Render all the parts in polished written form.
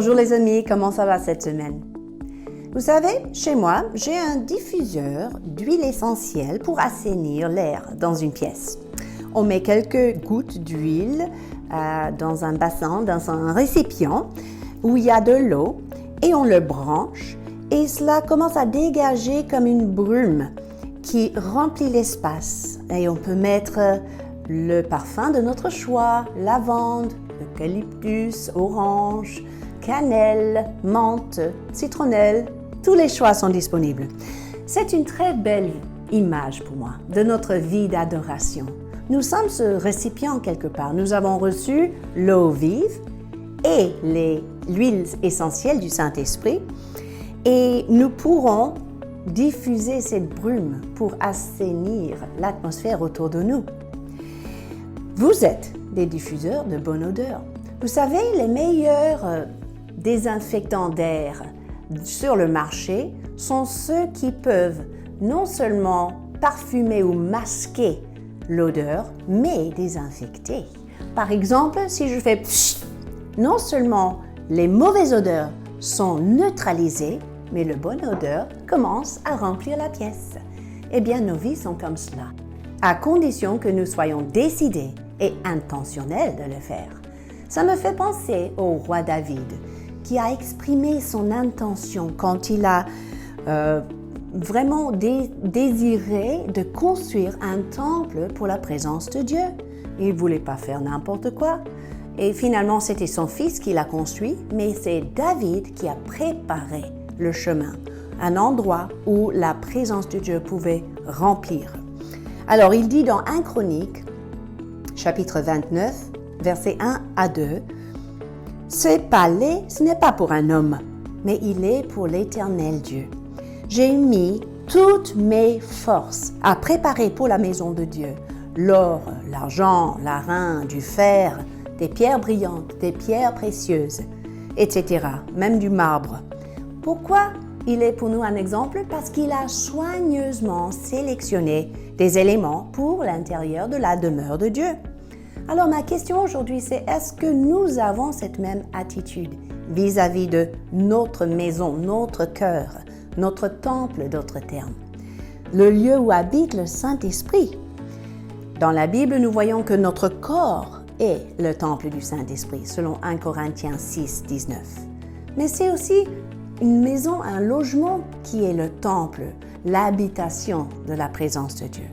Bonjour les amis, comment ça va cette semaine? Vous savez, chez moi, j'ai un diffuseur d'huile essentielle pour assainir l'air dans une pièce. On met quelques gouttes d'huile dans un bassin, dans un récipient où il y a de l'eau et on le branche et cela commence à dégager comme une brume qui remplit l'espace. Et on peut mettre le parfum de notre choix, lavande, eucalyptus, orange, cannelle, menthe, citronnelle, tous les choix sont disponibles. C'est une très belle image pour moi de notre vie d'adoration. Nous sommes ce récipient quelque part. Nous avons reçu l'eau vive et l'huile essentielle du Saint-Esprit et nous pourrons diffuser cette brume pour assainir l'atmosphère autour de nous. Vous êtes des diffuseurs de bonne odeur. Vous savez, les meilleurs désinfectants d'air sur le marché sont ceux qui peuvent non seulement parfumer ou masquer l'odeur, mais désinfecter. Par exemple, si je fais pshh, non seulement les mauvaises odeurs sont neutralisées, mais la bonne odeur commence à remplir la pièce. Eh bien, nos vies sont comme cela, à condition que nous soyons décidés et intentionnels de le faire. Ça me fait penser au roi David, qui a exprimé son intention quand il a vraiment désiré de construire un temple pour la présence de Dieu. Il ne voulait pas faire n'importe quoi. Et finalement, c'était son fils qui l'a construit, mais c'est David qui a préparé le chemin, un endroit où la présence de Dieu pouvait remplir. Alors, il dit dans 1 Chronique, chapitre 29, versets 1 à 2, « Ce palais, ce n'est pas pour un homme, mais il est pour l'Éternel Dieu. J'ai mis toutes mes forces à préparer pour la maison de Dieu l'or, l'argent, l'airain, du fer, des pierres brillantes, des pierres précieuses, etc., même du marbre. Pourquoi il est pour nous un exemple? Parce qu'il a soigneusement sélectionné des éléments pour l'intérieur de la demeure de Dieu. Alors ma question aujourd'hui, c'est est-ce que nous avons cette même attitude vis-à-vis de notre maison, notre cœur, notre temple, d'autres termes, le lieu où habite le Saint-Esprit? Dans la Bible, nous voyons que notre corps est le temple du Saint-Esprit, selon 1 Corinthiens 6, 19. Mais c'est aussi une maison, un logement qui est le temple, l'habitation de la présence de Dieu.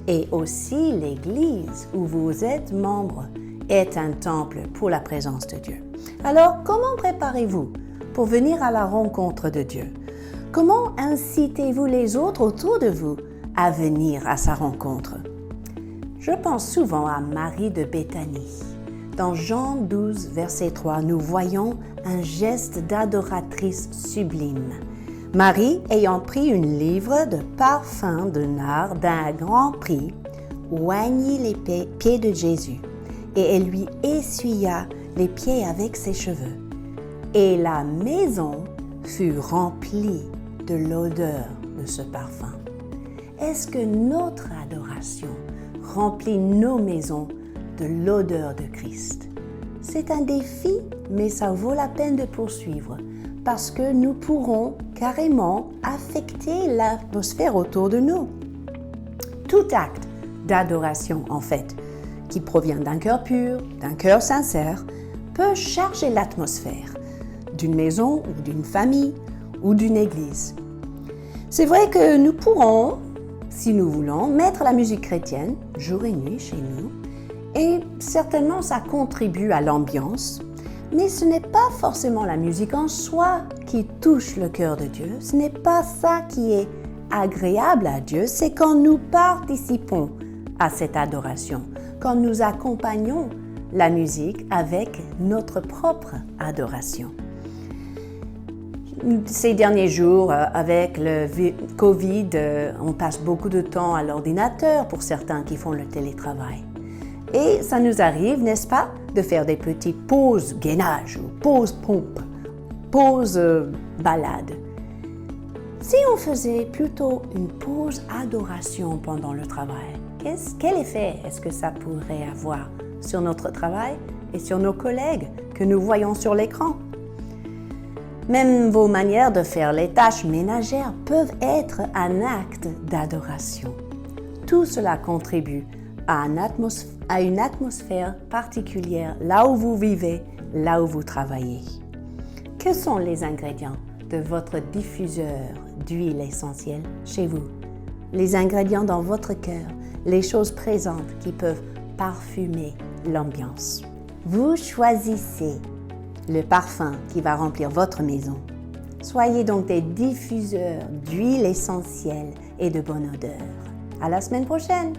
Et aussi l'Église où vous êtes membre est un temple pour la présence de Dieu. Alors, comment préparez-vous pour venir à la rencontre de Dieu? Comment incitez-vous les autres autour de vous à venir à sa rencontre? Je pense souvent à Marie de Béthanie. Dans Jean 12, verset 3, nous voyons un geste d'adoratrice sublime. Marie, ayant pris une livre de parfum de nard d'un grand prix, oignit les pieds de Jésus, et elle lui essuya les pieds avec ses cheveux. Et la maison fut remplie de l'odeur de ce parfum. Est-ce que notre adoration remplit nos maisons de l'odeur de Christ? C'est un défi, mais ça vaut la peine de poursuivre, parce que nous pourrons carrément affecter l'atmosphère autour de nous. Tout acte d'adoration, en fait, qui provient d'un cœur pur, d'un cœur sincère, peut charger l'atmosphère d'une maison ou d'une famille ou d'une église. C'est vrai que nous pourrons, si nous voulons, mettre la musique chrétienne jour et nuit chez nous, et certainement ça contribue à l'ambiance. Mais ce n'est pas forcément la musique en soi qui touche le cœur de Dieu. Ce n'est pas ça qui est agréable à Dieu. C'est quand nous participons à cette adoration, quand nous accompagnons la musique avec notre propre adoration. Ces derniers jours, avec le Covid, on passe beaucoup de temps à l'ordinateur pour certains qui font le télétravail. Et ça nous arrive, n'est-ce pas, de faire des petites pauses gainage ou pauses pompe, pauses balade. Si on faisait plutôt une pause adoration pendant le travail, quel effet est-ce que ça pourrait avoir sur notre travail et sur nos collègues que nous voyons sur l'écran? Même vos manières de faire les tâches ménagères peuvent être un acte d'adoration. Tout cela contribue à une atmosphère particulière là où vous vivez, là où vous travaillez. Que sont les ingrédients de votre diffuseur d'huile essentielle chez vous? Les ingrédients dans votre cœur, les choses présentes qui peuvent parfumer l'ambiance. Vous choisissez le parfum qui va remplir votre maison. Soyez donc des diffuseurs d'huile essentielle et de bonne odeur. À la semaine prochaine!